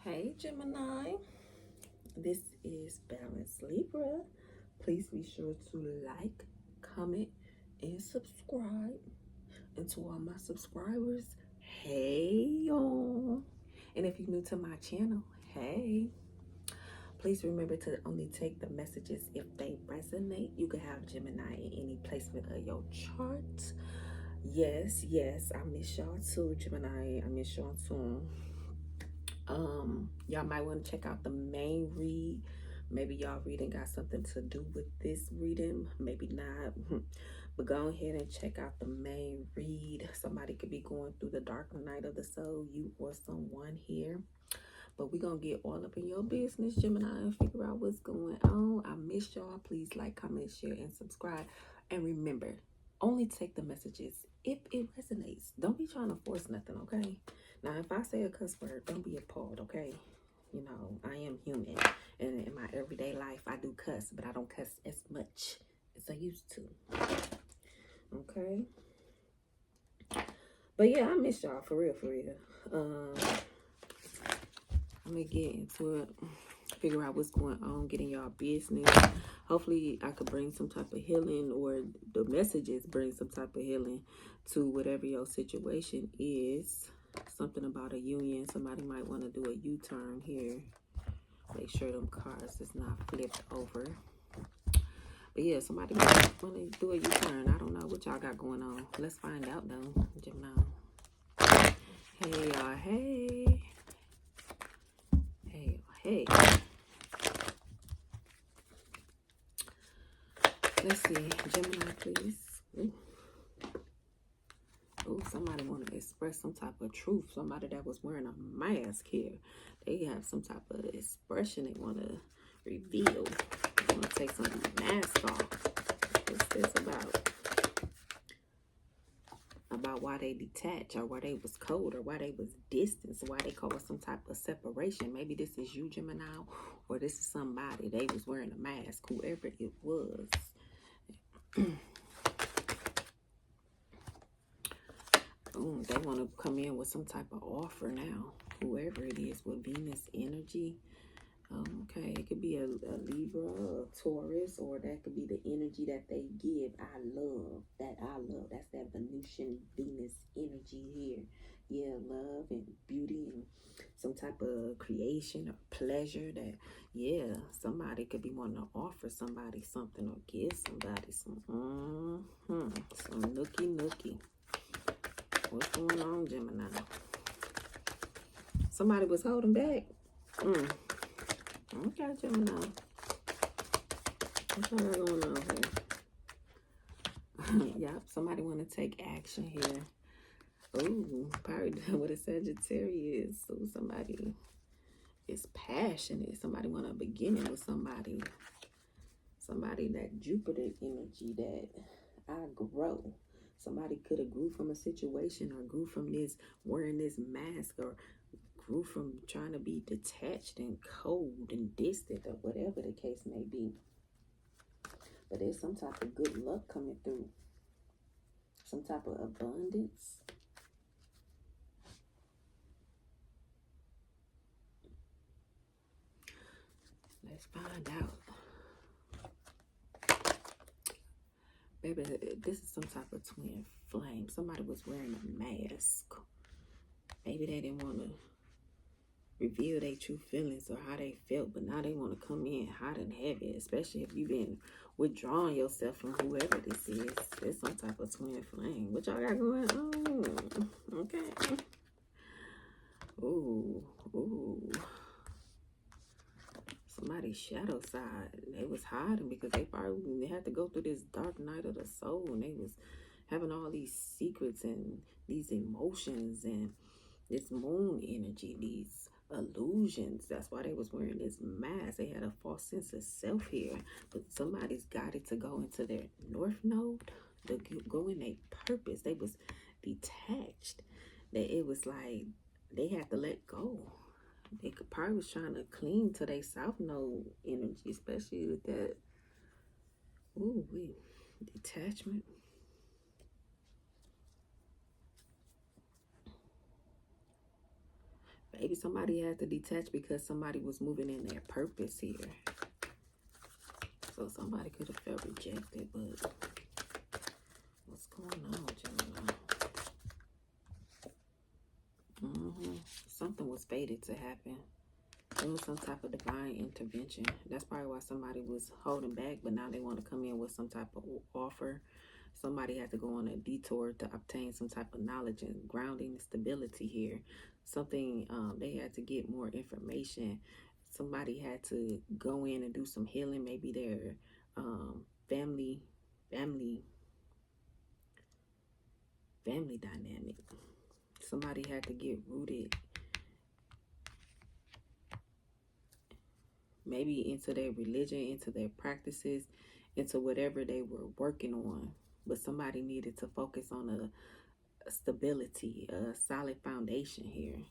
Hey Gemini, this is Balance Libra. Please be sure to like, comment, and subscribe. And to all my subscribers, hey y'all. And if you're new to my channel, hey. Please remember to only take the messages if they resonate. You can have Gemini in any placement of your chart. Yes, I miss y'all too, Gemini. I miss y'all too. Y'all might want to check out the main read. Maybe y'all reading got something to do with this reading, maybe not. But go ahead and check out the main read. Somebody could be going through the dark night of the soul, you or someone here. But we're gonna get all up in your business, Gemini, and figure out what's going on. I miss y'all. Please like, comment, share, and subscribe. And remember, only take the messages if it resonates. Don't be trying to force nothing, okay? Now, if I say a cuss word, don't be appalled, okay? You know, I am human. And in my everyday life, I do cuss, but I don't cuss as much as I used to. Okay? But yeah, I miss y'all, for real, for real. I'm gonna get into it, figure out what's going on, get in y'all business. Hopefully I could bring some type of healing, or the messages bring some type of healing to whatever your situation is. Something about a union. Somebody might want to do a U-turn here. Make sure them cars is not flipped over. But yeah, somebody might want to do a U-turn. I don't know what y'all got going on. Let's find out though. Gemini. Hey y'all, hey. Hey. Let's see. Gemini, please. Oh, somebody want to express some type of truth. Somebody that was wearing a mask here. They have some type of expression they want to reveal. They want to take some mask off. What's this about? About why they detached, or why they was cold, or why they was distant, why they caused some type of separation. Maybe this is you, Gemini, or this is somebody. They was wearing a mask, whoever it was. Ooh, they want to come in with some type of offer now, whoever it is, with Venus energy. Okay, it could be a Libra, a Taurus, or that could be the energy that they give. I love. That's that Venusian Venus energy here. Yeah, love and beauty and some type of creation or pleasure that, yeah, somebody could be wanting to offer somebody something, or give somebody some, some nookie. What's going on, Gemini? Somebody was holding back. Okay, Gemini. What's going on here? Yep, somebody want to take action here. Ooh, probably with a Sagittarius. So somebody is passionate. Somebody want a beginning with somebody. Somebody that Jupiter energy, that I grow. Somebody could have grew from a situation, or grew from this wearing this mask, or grew from trying to be detached and cold and distant, or whatever the case may be. But there's some type of good luck coming through. Some type of abundance. Let's find out. Baby, this is some type of twin flame. Somebody was wearing a mask. Maybe they didn't want to reveal their true feelings or how they felt, but now they want to come in hot and heavy, especially if you've been withdrawing yourself from whoever this is. It's some type of twin flame. What y'all got going on? Okay. Ooh. Somebody's shadow side. They was hiding because they probably had to go through this dark night of the soul, and they was having all these secrets and these emotions and this moon energy, these illusions. That's why they was wearing this mask. They had a false sense of self here, but somebody's got it to go into their north node, to go in their purpose. They was detached. That it was like they had to let go. They probably was trying to cling to their south node energy, especially with that detachment. Maybe somebody had to detach because somebody was moving in their purpose here. So somebody could have felt rejected, but what's going on, Gemini? Something was fated to happen. It was some type of divine intervention. That's probably why somebody was holding back, but now they want to come in with some type of offer. Somebody had to go on a detour to obtain some type of knowledge and grounding stability here. Something, they had to get more information. Somebody had to go in and do some healing. Maybe their family dynamic. Somebody had to get rooted, maybe into their religion, into their practices, into whatever they were working on. But somebody needed to focus on a stability, a solid foundation here.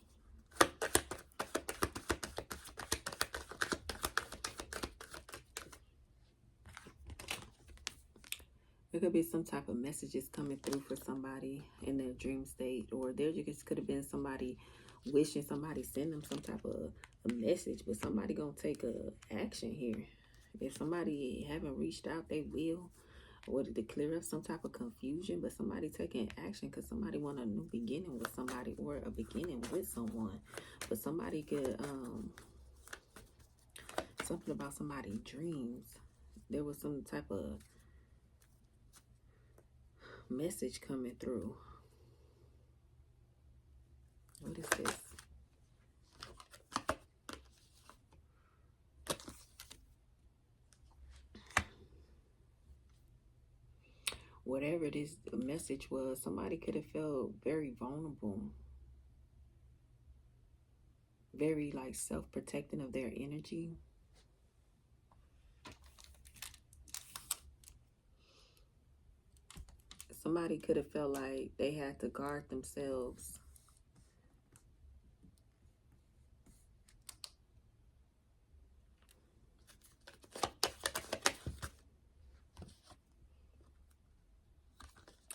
There could be some type of messages coming through for somebody in their dream state, or there just could have been somebody wishing somebody send them some type of a message, but somebody gonna take a action here. If somebody haven't reached out, they will. Or to clear up some type of confusion, but somebody taking action because somebody want a new beginning with somebody or a beginning with someone. But somebody could, something about somebody's dreams. There was some type of message coming through. What is this? Whatever this message was, somebody could have felt very vulnerable, very like self-protecting of their energy. Somebody could have felt like they had to guard themselves.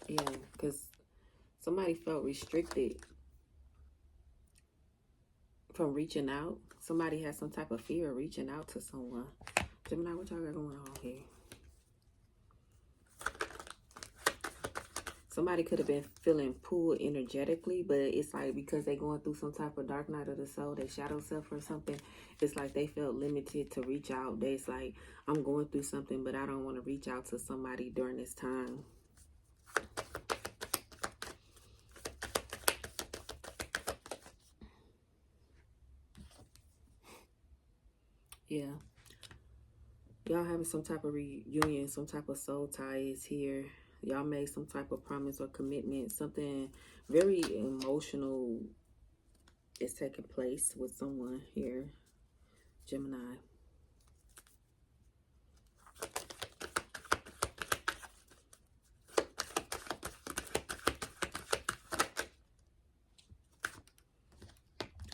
Yeah, because somebody felt restricted from reaching out. Somebody had some type of fear of reaching out to someone. Gemini, what y'all got going on here? Somebody could have been feeling pulled energetically, but it's like because they're going through some type of dark night of the soul, their shadow self or something, it's like they felt limited to reach out. It's like, I'm going through something, but I don't want to reach out to somebody during this time. Yeah. Y'all having some type of reunion, some type of soul tie is here. Y'all made some type of promise or commitment. Something very emotional is taking place with someone here, Gemini.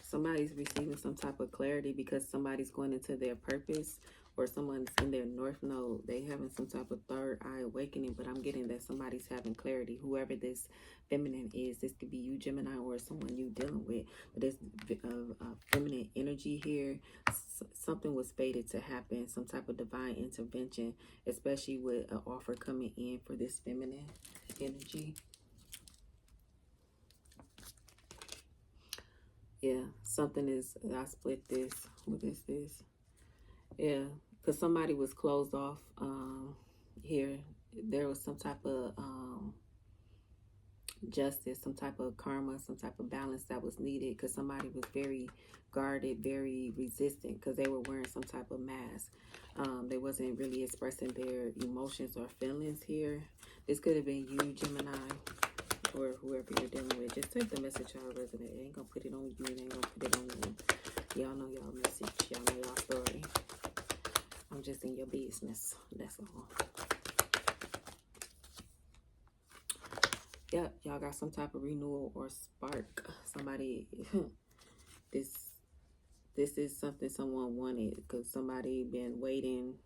Somebody's receiving some type of clarity because somebody's going into their purpose, or someone's in their north node. They having some type of third eye awakening, but I'm getting that somebody's having clarity. Whoever this feminine is, this could be you, Gemini, or someone you dealing with. But there's feminine energy here. Something was fated to happen, some type of divine intervention, especially with an offer coming in for this feminine energy. Yeah, something is, I split this. What is this? Yeah, because somebody was closed off here. There was some type of justice, some type of karma, some type of balance that was needed because somebody was very guarded, very resistant because they were wearing some type of mask. They wasn't really expressing their emotions or feelings here. This could have been you, Gemini, or whoever you're dealing with. Just take the message y'all resonate. It ain't gonna put it on you. It ain't gonna put it on me. Y'all know y'all message. Y'all know y'all story. I'm just in your business. That's all. Yep, y'all got some type of renewal or spark. Somebody, this is something someone wanted because somebody been waiting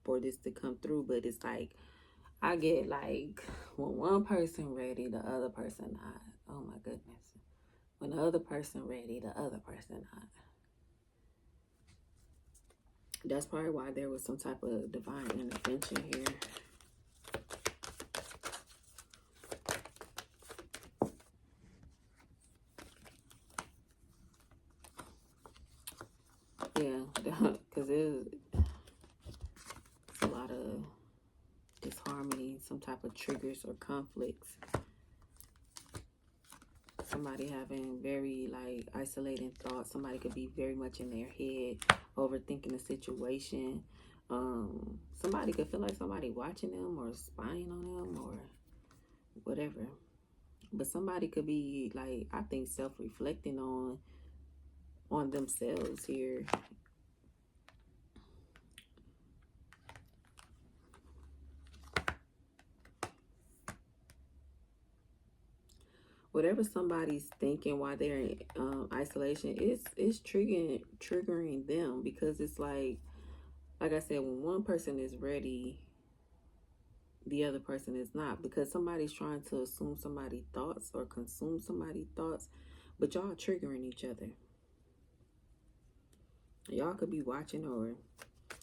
for this to come through. But it's like, I get like when one person ready, the other person not. Oh my goodness. When the other person ready, the other person not. That's probably why there was some type of divine intervention here. Yeah, because there's a lot of disharmony, some type of triggers or conflicts. Somebody having very like isolating thoughts. Somebody could be very much in their head, overthinking the situation. Somebody could feel like somebody watching them or spying on them or whatever. But somebody could be like, I think, self-reflecting on themselves here. Whatever somebody's thinking while they're in isolation, it's triggering them, because it's like I said, when one person is ready, the other person is not, because somebody's trying to assume somebody's thoughts or consume somebody's thoughts, but y'all triggering each other. Y'all could be watching or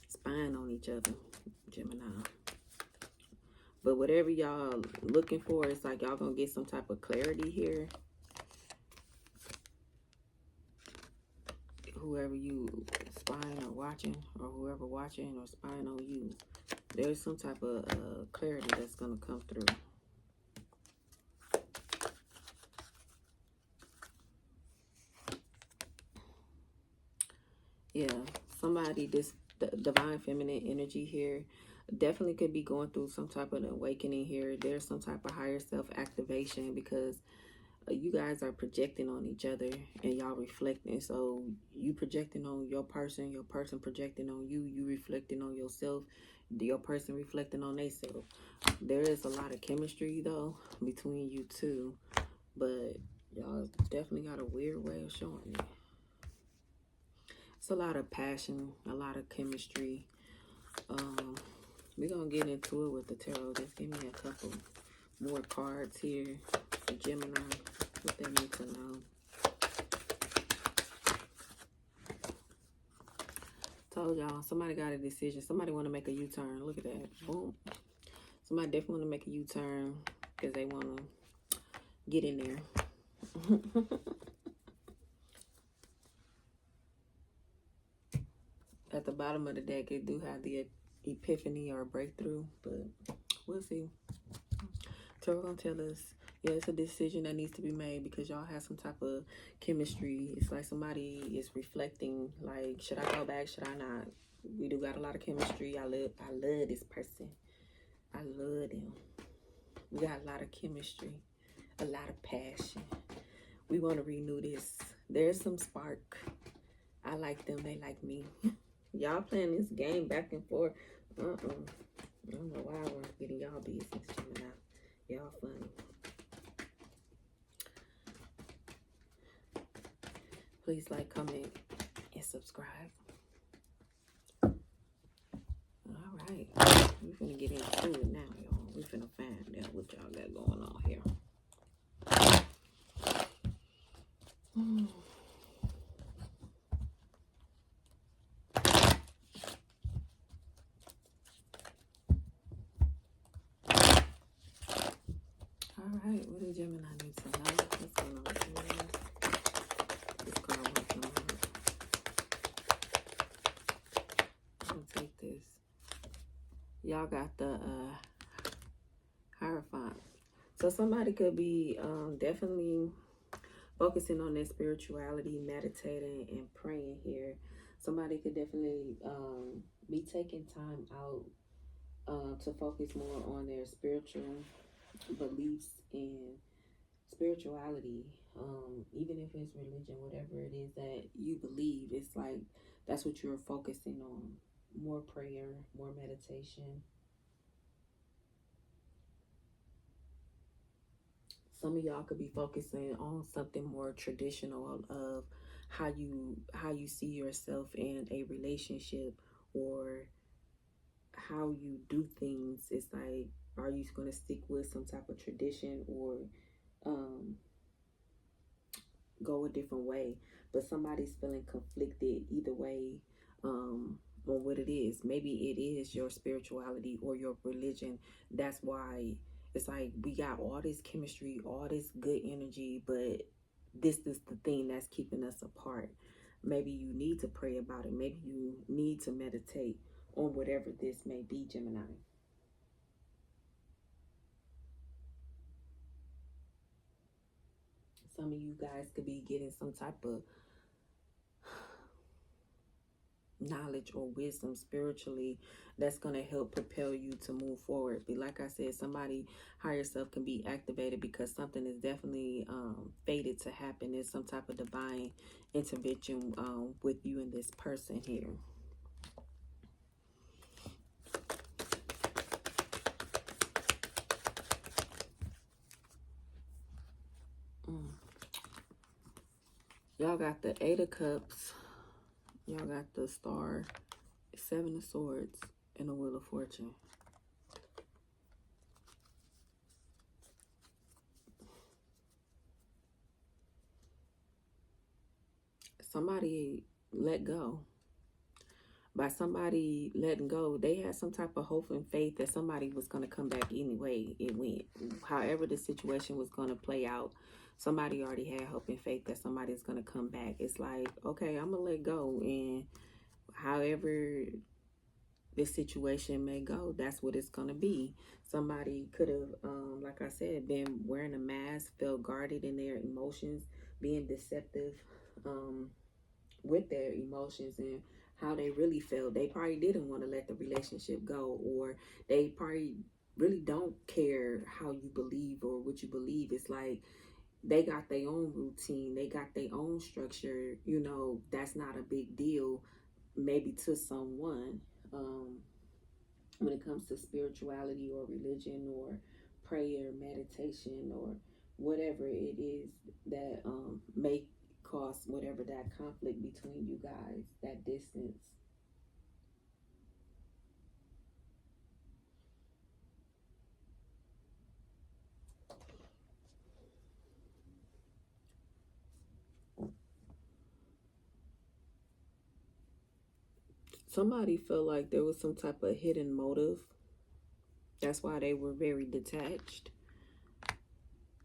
spying on each other, Gemini. But whatever y'all looking for, it's like y'all gonna get some type of clarity here. Whoever you spying or watching, or whoever watching or spying on you, there's some type of clarity that's gonna come through. Yeah, somebody, this divine feminine energy here definitely could be going through some type of awakening here. There's some type of higher self activation, because you guys are projecting on each other and y'all reflecting. So you projecting on your person projecting on you, you reflecting on yourself, your person reflecting on themselves. There is a lot of chemistry though between you two, but y'all definitely got a weird way of showing it. It's a lot of passion, a lot of chemistry. We're gonna get into it with the tarot. Just give me a couple more cards here for Gemini, what they need to know. Told y'all, somebody got a decision. Somebody want to make a U-turn. Look at that. Boom. Somebody definitely want to make a U-turn because they want to get in there. At the bottom of the deck, it do have the epiphany or breakthrough, but we'll see. So we're going to tell us, yeah, it's a decision that needs to be made because y'all have some type of chemistry. It's like somebody is reflecting, like, should I go back? Should I not? We do got a lot of chemistry. I love this person. I love them. We got a lot of chemistry, a lot of passion. We want to renew this. There's some spark. I like them. They like me. Y'all playing this game back and forth. I don't know why I want to get in y'all business, Gemini. Y'all funny. Please like, comment, and subscribe. All right. We're finna get into it now, y'all. We're finna find out what y'all got going on here. All right, what does Gemini need to know? What's going on here? This card won't come out. I'm gonna take this. Y'all got the Hierophant. So somebody could be definitely focusing on their spirituality, meditating and praying here. Somebody could definitely be taking time out to focus more on their spiritual beliefs and spirituality. Even if it's religion, whatever it is that you believe, it's like that's what you're focusing on. More prayer, more meditation. Some of y'all could be focusing on something more traditional of how you see yourself in a relationship, or how you do things. It's like, are you going to stick with some type of tradition, or go a different way, but somebody's feeling conflicted either way, on what it is. Maybe it is your spirituality or your religion. That's why it's like we got all this chemistry, all this good energy, but this is the thing that's keeping us apart. Maybe you need to pray about it. Maybe you need to meditate on whatever this may be, Gemini. Some of you guys could be getting some type of knowledge or wisdom spiritually that's going to help propel you to move forward. But like I said, somebody higher self can be activated because something is definitely fated to happen. There's some type of divine intervention with you and this person here. Y'all got the Eight of Cups. Y'all got the Star, Seven of Swords, and the Wheel of Fortune. Somebody let go. By somebody letting go, they had some type of hope and faith that somebody was going to come back anyway. It went. However the situation was going to play out, somebody already had hope and faith that somebody's going to come back. It's like, okay, I'm going to let go. And however this situation may go, that's what it's going to be. Somebody could have, like I said, been wearing a mask, felt guarded in their emotions, being deceptive with their emotions and how they really felt. They probably didn't want to let the relationship go, or they probably really don't care how you believe or what you believe. It's like they got their own routine, they got their own structure. You know, that's not a big deal maybe to someone. When it comes to spirituality or religion or prayer, meditation, or whatever it is that may cause whatever that conflict between you guys, that distance. Somebody felt like there was some type of hidden motive. That's why they were very detached.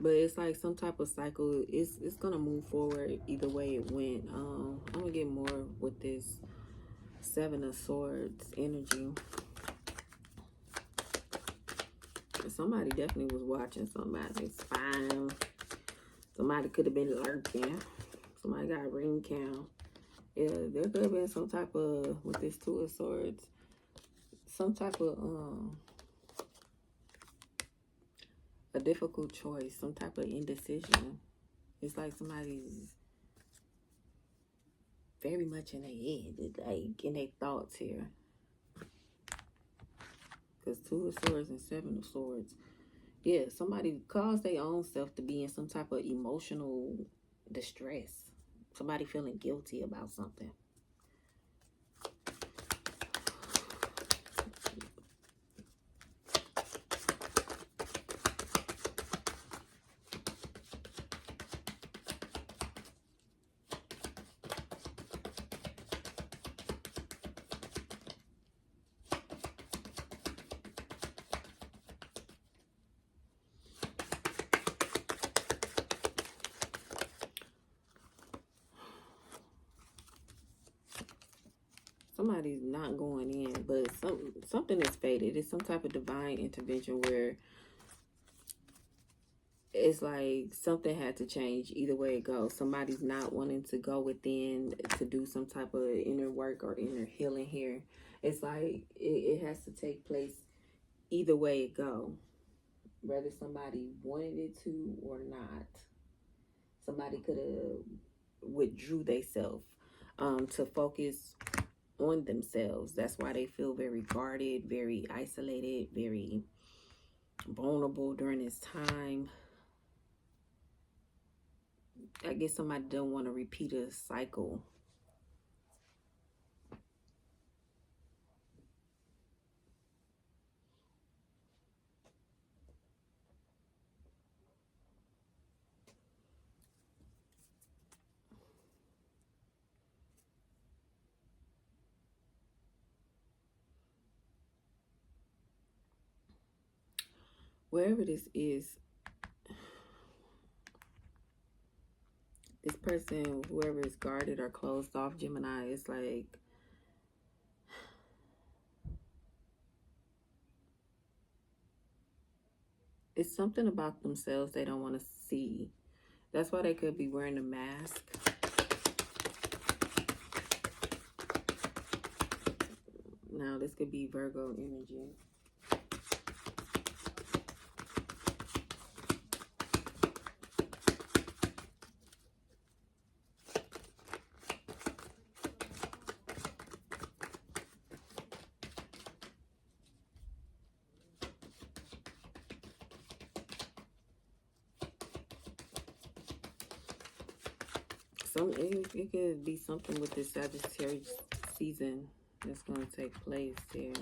But it's like some type of cycle. It's gonna move forward either way it went. I'm gonna get more with this Seven of Swords energy. Somebody definitely was watching somebody spying. Somebody could have been lurking. Somebody got ring cam. Yeah, there could have been some type of, with this Two of Swords, some type of a difficult choice, some type of indecision. It's like somebody's very much in their head, like in their thoughts here. Because Two of Swords and Seven of Swords. Yeah, somebody caused their own self to be in some type of emotional distress. Somebody feeling guilty about something. Somebody's not going in, but something is fated. It's some type of divine intervention where it's like something had to change either way it goes. Somebody's not wanting to go within to do some type of inner work or inner healing here. It's like it has to take place either way it go, whether somebody wanted it to or not. Somebody could have withdrew themselves to focus on themselves. That's why they feel very guarded, very isolated, very vulnerable during this time. I guess somebody don't want to repeat a cycle. wherever this is, this person, whoever is guarded or closed off, Gemini, is like, it's something about themselves they don't want to see. That's why they could be wearing a mask. Now, this could be Virgo energy. It could be something with this Sagittarius season that's going to take place here.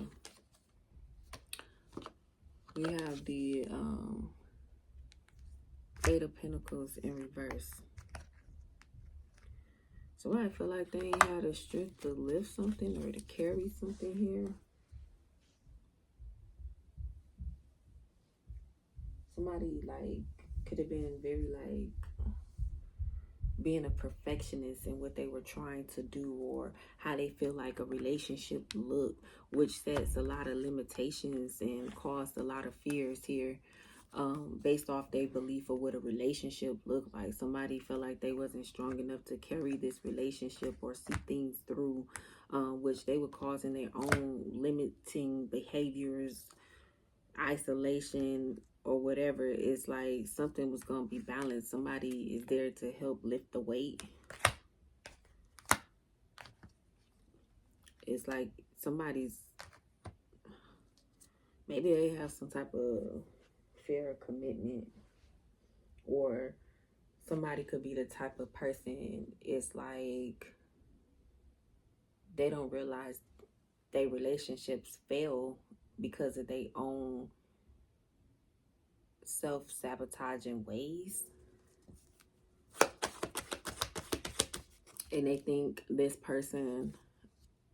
We have the Eight of Pentacles in reverse. So I feel like they ain't had the strength to lift something or to carry something here. Somebody like could have been very like being a perfectionist in what they were trying to do or how they feel like a relationship looked, which sets a lot of limitations and caused a lot of fears here, based off their belief of what a relationship looked like. Somebody felt like they wasn't strong enough to carry this relationship or see things through, which they were causing their own limiting behaviors, isolation, or whatever. It's like something was going to be balanced. Somebody is there to help lift the weight. It's like somebody's, maybe they have some type of fear of commitment, or somebody could be the type of person, it's like they don't realize their relationships fail because of their own self-sabotaging ways. And they think this person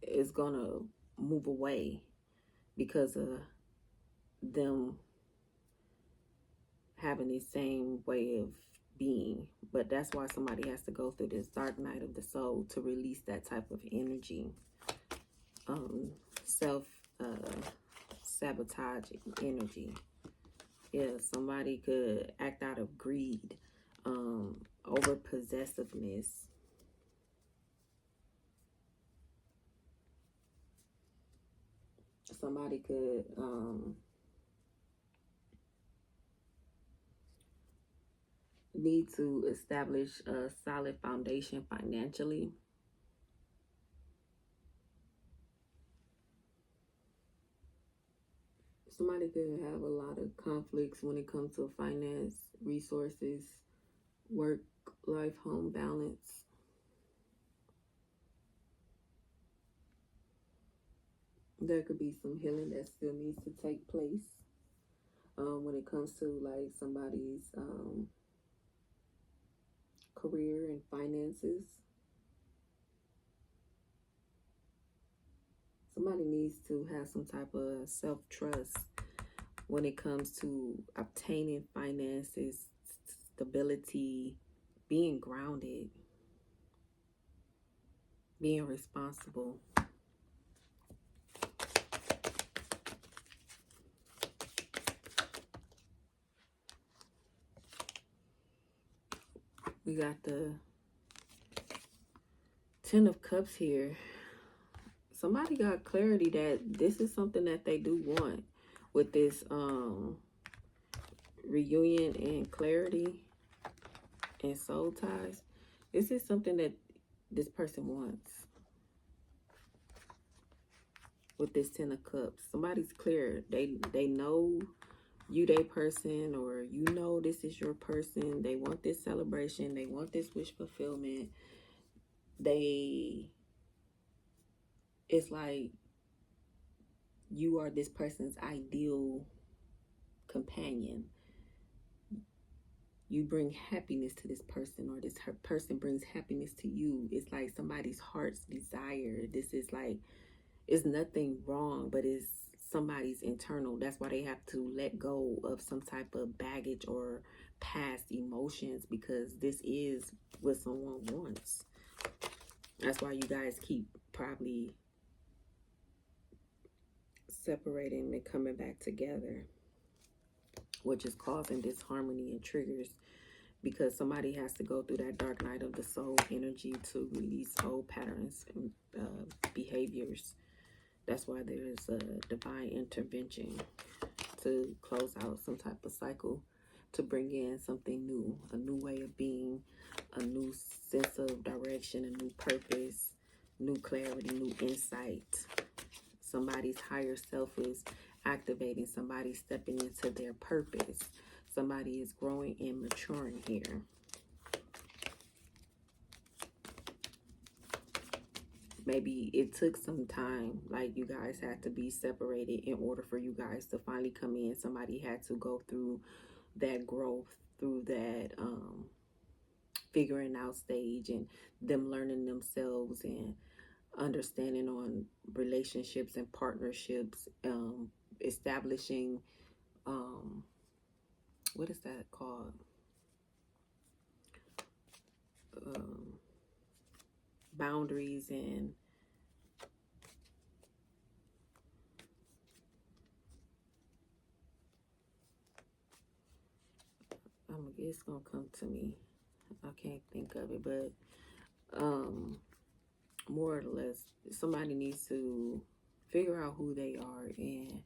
is gonna move away because of them having the same way of being. But that's why somebody has to go through this dark night of the soul to release that type of energy. Self-sabotaging energy. Yeah, somebody could act out of greed, over possessiveness. Somebody could need to establish a solid foundation financially. Somebody could have a lot of conflicts when it comes to finance, resources, work, life, home balance. There could be some healing that still needs to take place when it comes to like somebody's career and finances. Somebody needs to have some type of self-trust when it comes to obtaining finances, stability, being grounded, being responsible. We got the Ten of Cups here. Somebody got clarity that this is something that they do want with this reunion and clarity and soul ties. This is something that this person wants with this Ten of Cups. Somebody's clear. They know you they person, or you know this is your person. They want this celebration. They want this wish fulfillment. It's like you are this person's ideal companion. You bring happiness to this person, or this person brings happiness to you. It's like somebody's heart's desire. This is like, it's nothing wrong, but it's somebody's internal. That's why they have to let go of some type of baggage or past emotions, because this is what someone wants. That's why you guys keep probably separating and coming back together, which is causing disharmony and triggers, because somebody has to go through that dark night of the soul energy to release old patterns and behaviors. That's why there's a divine intervention to close out some type of cycle, to bring in something new, a new way of being, a new sense of direction, a new purpose, new clarity, new insight. Somebody's higher self is activating. Somebody's stepping into their purpose. Somebody is growing and maturing here. Maybe it took some time, like you guys had to be separated in order for you guys to finally come in. Somebody had to go through that growth, through that figuring out stage, and them learning themselves and understanding on relationships and partnerships, establishing what is that called, boundaries, and it's gonna come to me. I can't think of it, but more or less, somebody needs to figure out who they are and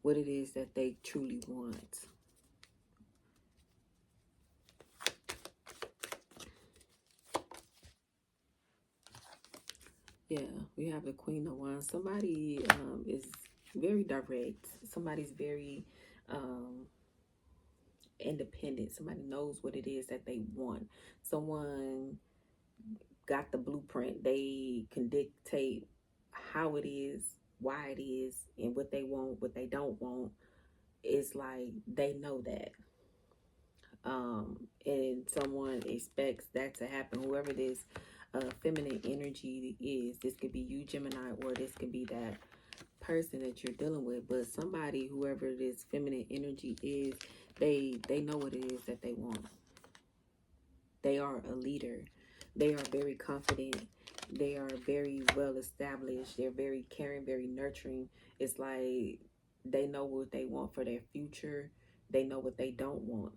what it is that they truly want. Yeah, we have the Queen of Wands. Somebody is very direct. Somebody's very independent. Somebody knows what it is that they want. Someone got the blueprint. They can dictate how it is, why it is, and what they want, what they don't want. It's like they know that. And someone expects that to happen. Whoever this feminine energy is, this could be you, Gemini, or this could be that person that you're dealing with. But somebody, whoever this feminine energy is, they know what it is that they want. They are a leader. They are very confident. They are very well established. They're very caring, very nurturing. It's like they know what they want for their future. They know what they don't want.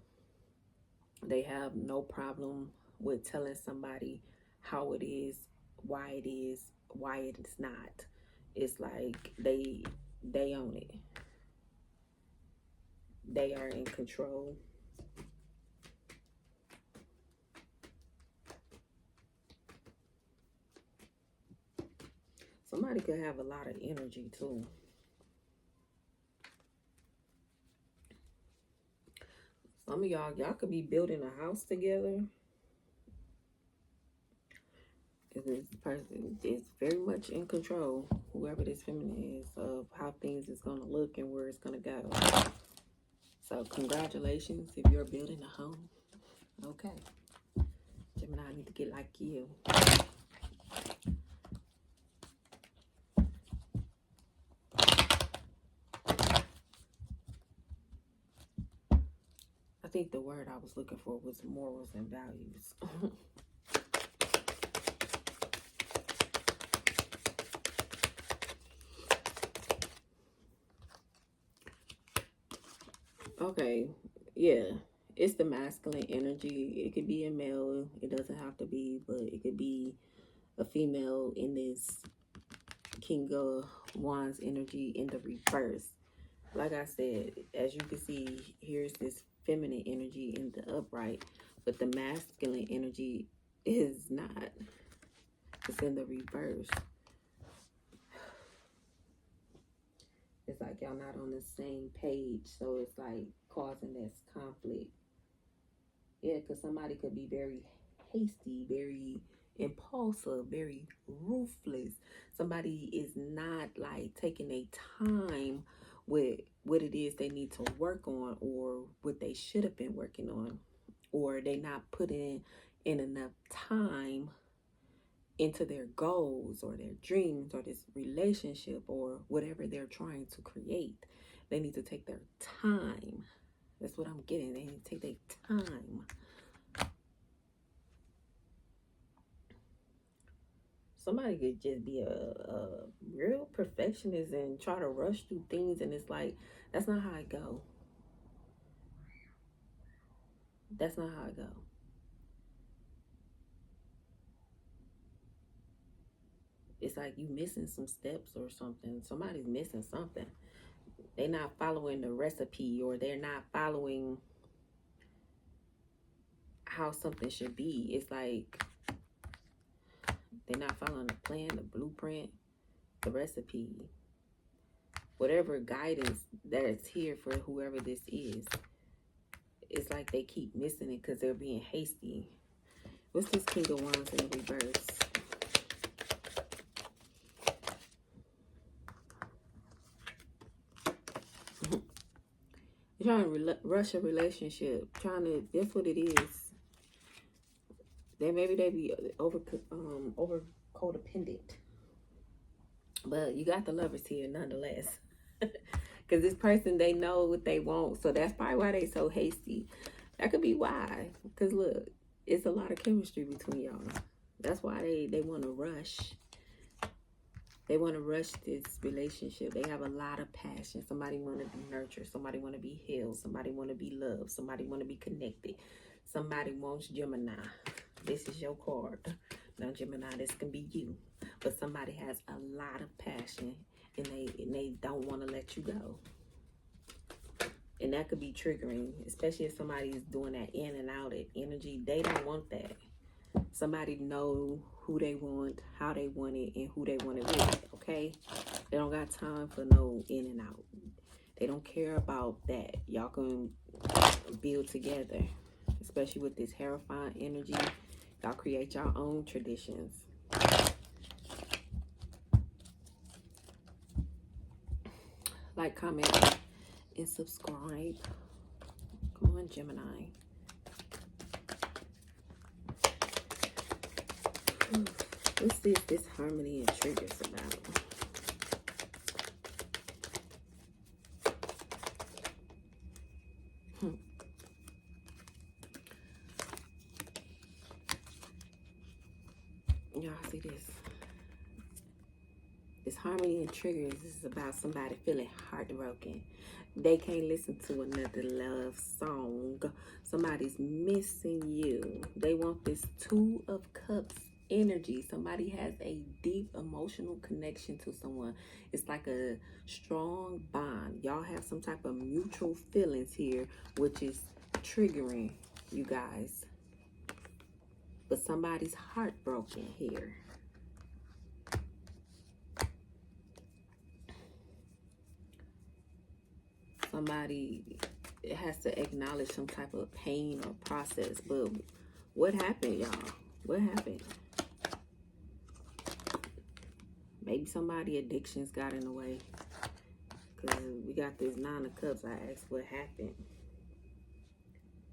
They have no problem with telling somebody how it is, why it's not. It's like they own it. They are in control. Somebody could have a lot of energy too. Some of y'all could be building a house together. This person is very much in control, whoever this feminine is, of how things is going to look and where it's going to go. So congratulations if you're building a home. Okay. Gemini, I need to get like you. I think the word I was looking for was morals and values. Okay, yeah, it's the masculine energy. It could be a male. It doesn't have to be, but it could be a female in this King of Wands energy in the reverse. Like I said, as you can see, here's this feminine energy in the upright, but the masculine energy is not. It's in the reverse. It's like y'all not on the same page, so it's like causing this conflict. Yeah, because somebody could be very hasty, very impulsive, very ruthless. Somebody is not like taking a time with what it is they need to work on, or what they should have been working on, or they not putting in enough time into their goals or their dreams or this relationship or whatever they're trying to create. They need to take their time. That's what I'm getting. They need to take their time. Somebody could just be a real perfectionist and try to rush through things, and it's like, that's not how I go. That's not how I go. It's like you missing some steps or something. Somebody's missing something. They're not following the recipe, or they're not following how something should be. It's like they're not following the plan, the blueprint, the recipe, whatever guidance that is here for whoever this is. It's like they keep missing it because they're being hasty. What's this King of Wands in reverse? You're trying to rush a relationship. Trying to, that's what it is. Then maybe they be over codependent. But you got the Lovers here nonetheless. Because this person, they know what they want. So that's probably why they so hasty. That could be why. Because look, it's a lot of chemistry between y'all. That's why they want to rush. They want to rush this relationship. They have a lot of passion. Somebody want to be nurtured. Somebody want to be healed. Somebody want to be loved. Somebody want to be connected. Somebody wants Gemini. This is your card. Now, Gemini, this can be you. But somebody has a lot of passion, and they don't want to let you go. And that could be triggering, especially if somebody is doing that in and out of energy. They don't want that. Somebody know who they want, how they want it, and who they want it with, okay? They don't got time for no in and out. They don't care about that. Y'all can build together, especially with this Hierophant energy. Y'all create your own traditions. Like, comment, and subscribe. Come on, Gemini. Let's see if this harmony and triggers about. Y'all see this? This harmony and triggers is about somebody feeling heartbroken. They can't listen to another love song. Somebody's missing you. They want this Two of Cups energy. Somebody has a deep emotional connection to someone. It's like a strong bond. Y'all have some type of mutual feelings here, which is triggering you guys. But somebody's heartbroken here. Somebody has to acknowledge some type of pain or process. But what happened, y'all? What happened? Maybe somebody addictions got in the way. Because we got this Nine of Cups. I asked what happened.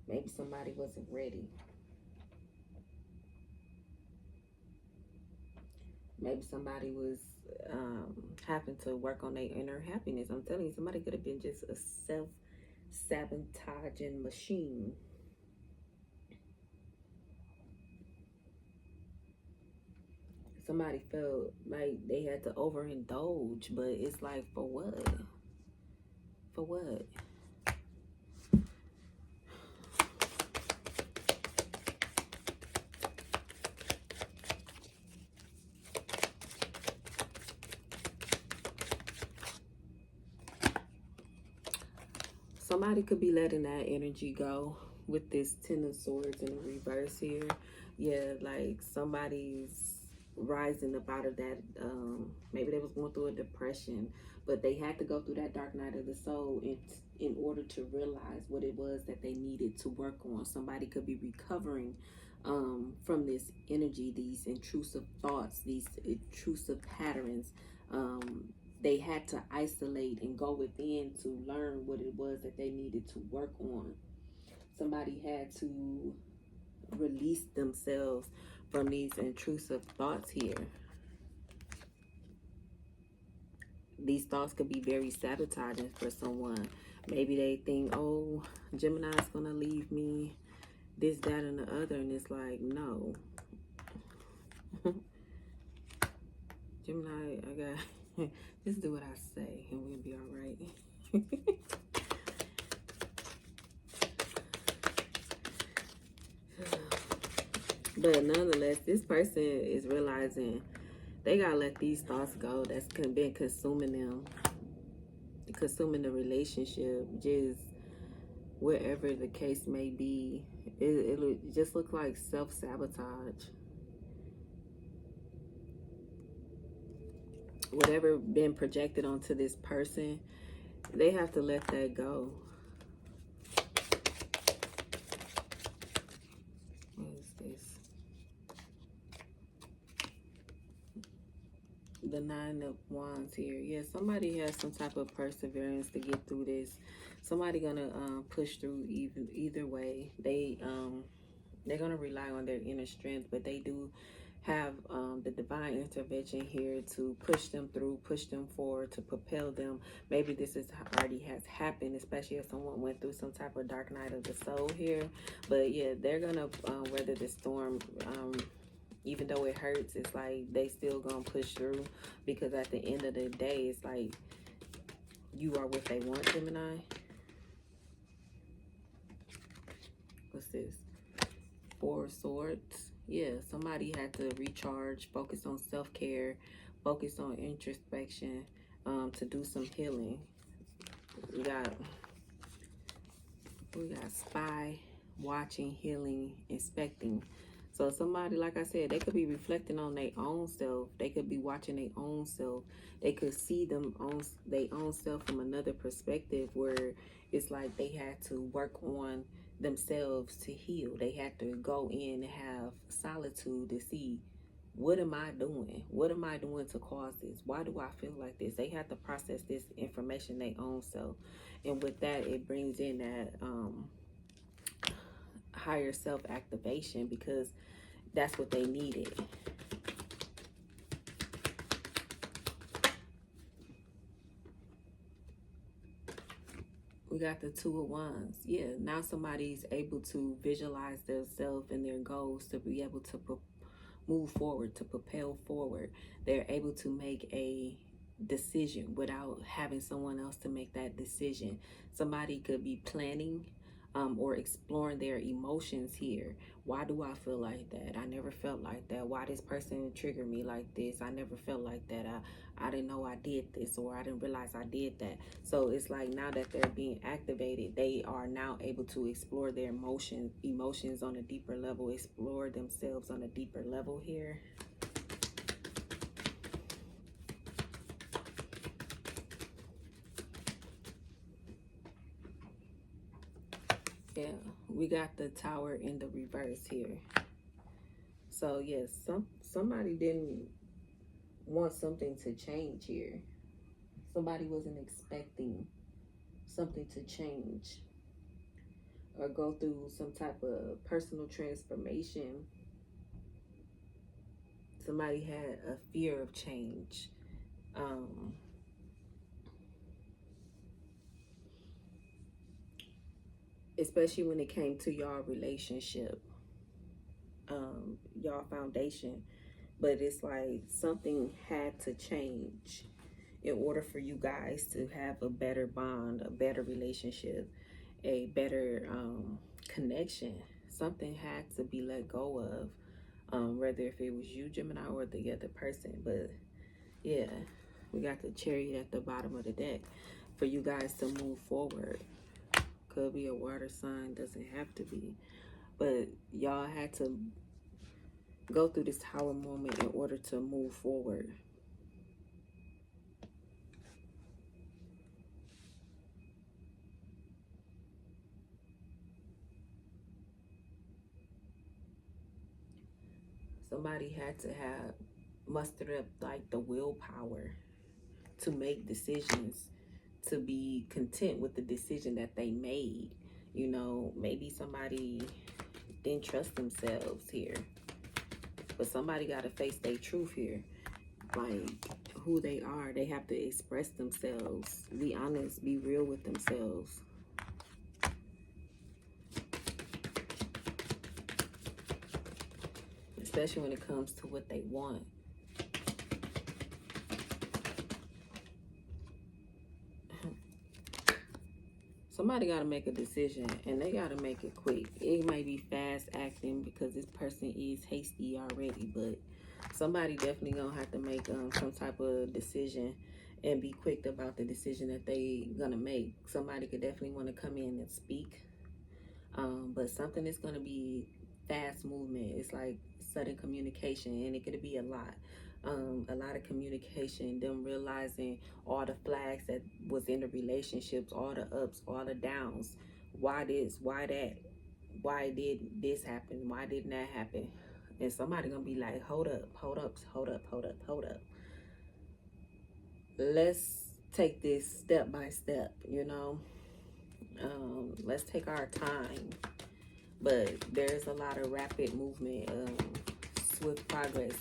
Maybe somebody wasn't ready. Maybe somebody was having to work on their inner happiness. I'm telling you, somebody could have been just a self-sabotaging machine. Somebody felt like they had to overindulge, but it's like, for what? For what? Somebody could be letting that energy go with this Ten of Swords in the reverse here. Yeah, like somebody's rising up out of that. Maybe they was going through a depression, but they had to go through that dark night of the soul in order to realize what it was that they needed to work on. Somebody could be recovering from this energy, these intrusive thoughts, these intrusive patterns. They had to isolate and go within to learn what it was that they needed to work on. Somebody had to release themselves from these intrusive thoughts here. These thoughts could be very sabotaging for someone. Maybe they think, oh, Gemini's gonna leave me, this, that, and the other, and it's like, no. Gemini, I got, just do what I say and we'll be all right. But nonetheless, this person is realizing they gotta let these thoughts go that's been consuming them, consuming the relationship, just wherever the case may be. It just looks like self-sabotage. Whatever been projected onto this person, they have to let that go. What is this? The Nine of Wands here. Yeah, somebody has some type of perseverance to get through this. Somebody gonna push through either way. They're gonna rely on their inner strength, but they do have the divine intervention here to push them through, push them forward, to propel them. Maybe this is already has happened, especially if someone went through some type of dark night of the soul here. But yeah, they're gonna weather the storm. Even though it hurts, it's like they still gonna push through, because at the end of the day, it's like you are what they want, Gemini. What's this? Four of Swords. Yeah, somebody had to recharge, focus on self-care, focus on introspection, to do some healing. We got spy, watching, healing, inspecting. So somebody, like I said, they could be reflecting on their own self. They could be watching their own self. They could see them on their own self from another perspective, where it's like they had to work on themselves to heal. They had to go in and have solitude to see, what am I doing? What am I doing to cause this? Why do I feel like this? They have to process this information their own self. And with that, it brings in that higher self activation, because that's what they needed. We got the Two of Wands. Yeah, now somebody's able to visualize themselves and their goals to be able to move forward, to propel forward. They're able to make a decision without having someone else to make that decision. Somebody could be planning or exploring their emotions here. Why do I feel like that? I never felt like that. Why this person triggered me like this? I never felt like that. I didn't know I did this, or I didn't realize I did that. So it's like now that they're being activated, they are now able to explore their emotions on a deeper level, explore themselves on a deeper level here. Yeah, we got the Tower in the reverse here. So yes, somebody didn't want something to change here. Somebody wasn't expecting something to change or go through some type of personal transformation. Somebody had a fear of change. Especially when it came to y'all relationship, y'all foundation. But it's like something had to change in order for you guys to have a better bond, a better relationship, a better connection. Something had to be let go of, whether if it was you, Gemini, or the other person. But yeah, we got the Chariot at the bottom of the deck for you guys to move forward. Could be a water sign, doesn't have to be. But y'all had to go through this Tower moment in order to move forward. Somebody had to have mustered up like the willpower to make decisions, to be content with the decision that they made. You know, maybe somebody didn't trust themselves here. But somebody got to face their truth here. Like, who they are. They have to express themselves. Be honest. Be real with themselves. Especially when it comes to what they want. Somebody got to make a decision, and they got to make it quick. It might be fast acting because this person is hasty already, but somebody definitely going to have to make some type of decision and be quick about the decision that they going to make. Somebody could definitely want to come in and speak, but something is going to be fast movement. It's like sudden communication, and it could be a lot of communication, them realizing all the flags that was in the relationships, all the ups, all the downs. Why this? Why that? Why did this happen? Why didn't that happen? And somebody gonna be like, hold up, hold up, hold up, hold up, hold up. Let's take this step by step, you know. Let's take our time. But there's a lot of rapid movement, swift progress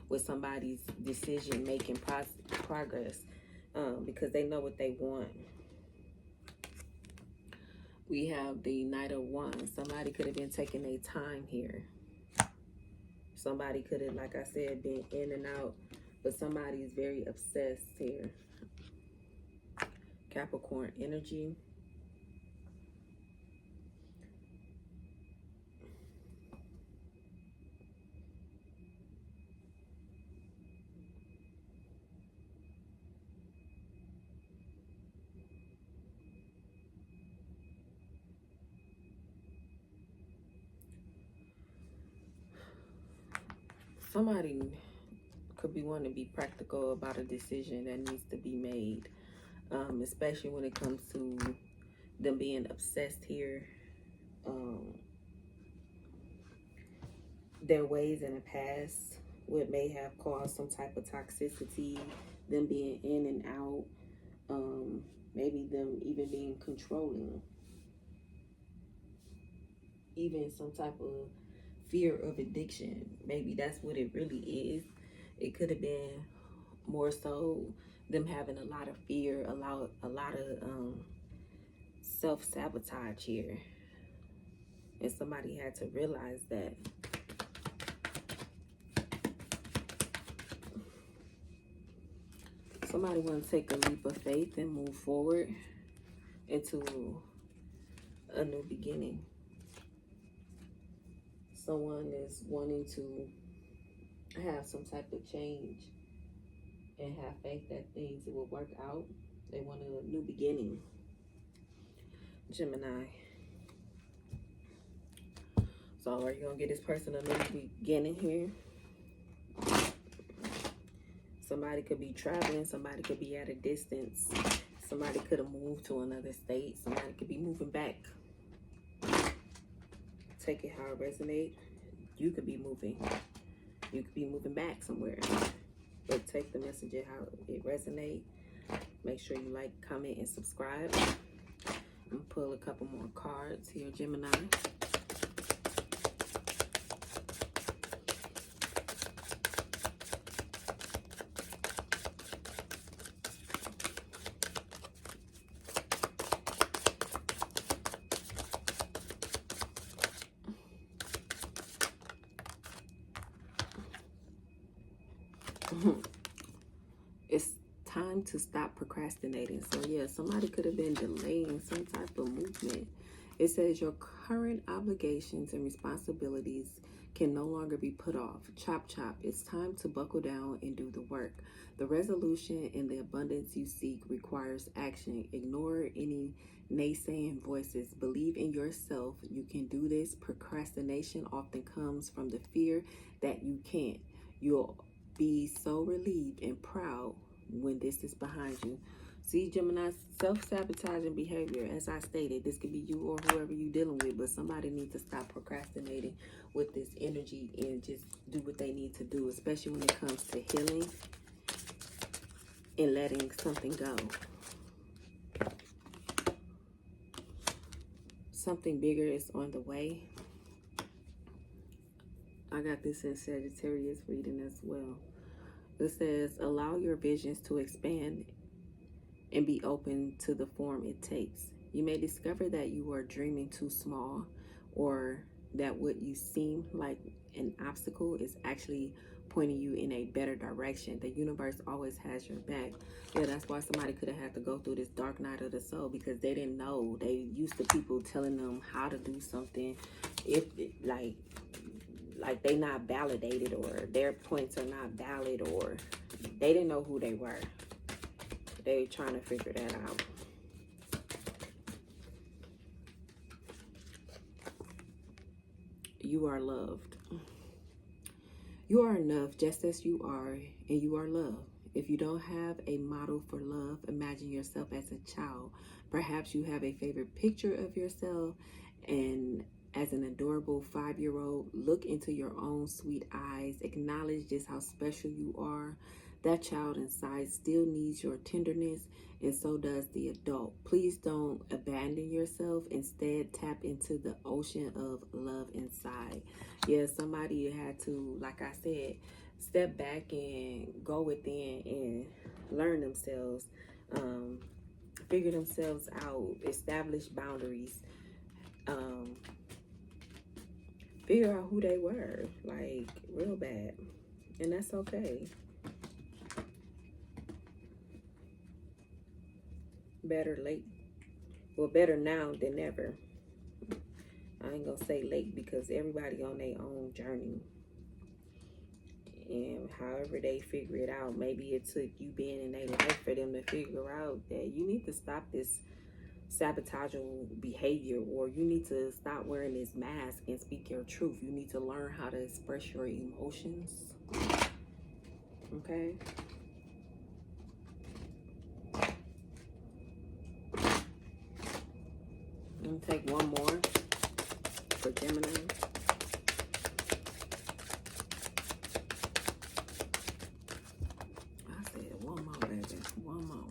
with somebody's decision making progress, because they know what they want. We have the Knight of Wands. Somebody could have been taking their time here. Somebody could have, like I said, been in and out, but somebody is very obsessed here. Capricorn energy. Somebody could be wanting to be practical about a decision that needs to be made, especially when it comes to them being obsessed here. Their ways in the past, what may have caused some type of toxicity, them being in and out, maybe them even being controlling, even some type of fear of addiction. Maybe that's what it really is. It could have been more so them having a lot of fear, a lot of self-sabotage here, and somebody had to realize that. Somebody want to take a leap of faith and move forward into a new beginning. Someone is wanting to have some type of change and have faith that things will work out. They want a new beginning. Gemini. So are you going to get this person a new beginning here? Somebody could be traveling. Somebody could be at a distance. Somebody could have moved to another state. Somebody could be moving back. Take it how it resonates. You could be moving. You could be moving back somewhere. But take the message how it resonates. Make sure you like, comment, and subscribe. I'm going to pull a couple more cards here, Gemini. It's time to stop procrastinating. So yeah, somebody could have been delaying some type of movement. It says your current obligations and responsibilities can no longer be put off. Chop chop. It's time to buckle down and do the work. The resolution and the abundance you seek requires action. Ignore any naysaying voices. Believe in yourself. You can do this. Procrastination often comes from the fear that you can't. You'll be so relieved and proud when this is behind you. See, Gemini, self-sabotaging behavior, as I stated, this could be you or whoever you're dealing with, but somebody needs to stop procrastinating with this energy and just do what they need to do, especially when it comes to healing and letting something go. Something bigger is on the way. I got this in Sagittarius reading as well. It says, allow your visions to expand and be open to the form it takes. You may discover that you are dreaming too small, or that what you seem like an obstacle is actually pointing you in a better direction. The universe always has your back. Yeah, that's why somebody could have had to go through this dark night of the soul, because they didn't know. They used to people telling them how to do something, if like they not validated, or their points are not valid, or they didn't know who they were. They trying to figure that out. You are loved. You are enough just as you are, and you are loved. If you don't have a model for love, imagine yourself as a child. Perhaps you have a favorite picture of yourself, and as an adorable 5-year-old, look into your own sweet eyes. Acknowledge just how special you are. That child inside still needs your tenderness, and so does the adult. Please don't abandon yourself. Instead, tap into the ocean of love inside. Yeah, somebody had to, like I said, step back and go within and learn themselves, figure themselves out, establish boundaries, figure out who they were, like, real bad. And that's okay. Better late. Well, better now than never. I ain't gonna say late, because everybody on their own journey. And however they figure it out, maybe it took you being in their life for them to figure out that you need to stop this sabotageable behavior, or you need to stop wearing this mask and speak your truth. You need to learn how to express your emotions. Okay? I'm gonna take one more for Gemini. I said one more, baby. One more.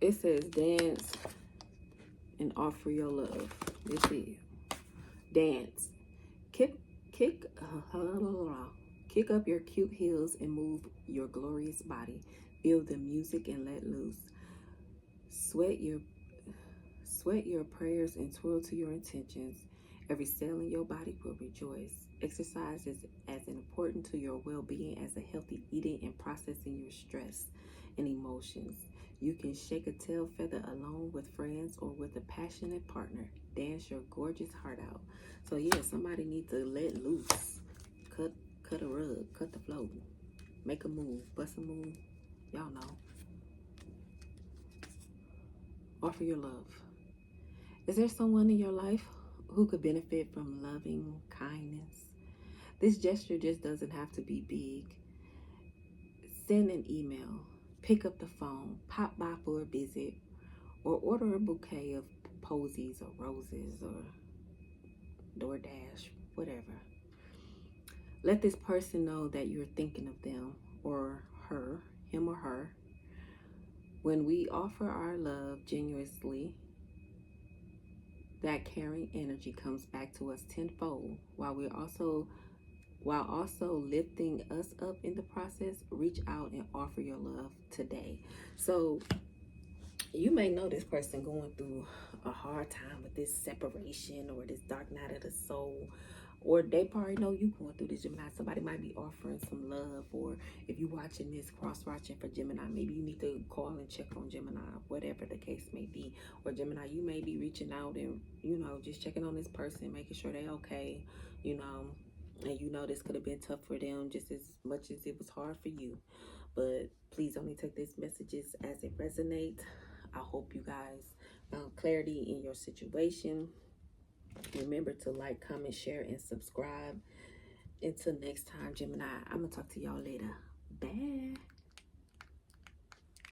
It says dance and offer your love. This is dance. Kick up your cute heels and move your glorious body. Feel the music and let loose. Sweat your prayers and twirl to your intentions. Every cell in your body will rejoice. Exercise is as important to your well-being as a healthy eating and processing your stress and emotions. You can shake a tail feather alone, with friends, or with a passionate partner. Dance your gorgeous heart out. So yeah, somebody needs to let loose. Cut a rug, cut the flow. Make a move, bust a move. Y'all know. Offer your love. Is there someone in your life who could benefit from loving kindness? This gesture just doesn't have to be big. Send an email, pick up the phone, pop by for a visit, or order a bouquet of posies or roses or DoorDash, whatever. Let this person know that you're thinking of them or her, him or her. When we offer our love genuinely, that caring energy comes back to us tenfold, while also lifting us up in the process. Reach out and offer your love today. So you may know this person going through a hard time with this separation or this dark night of the soul, or they probably know you going through this, Gemini. Somebody might be offering some love, or if you're watching this, cross-watching for Gemini, maybe you need to call and check on Gemini, whatever the case may be. Or Gemini, you may be reaching out and, just checking on this person, making sure they're okay, and this could have been tough for them just as much as it was hard for you. But please only take these messages as it resonates. I hope you guys found clarity in your situation. Remember to like, comment, share, and subscribe. Until next time, Gemini, I'm going to talk to y'all later. Bye.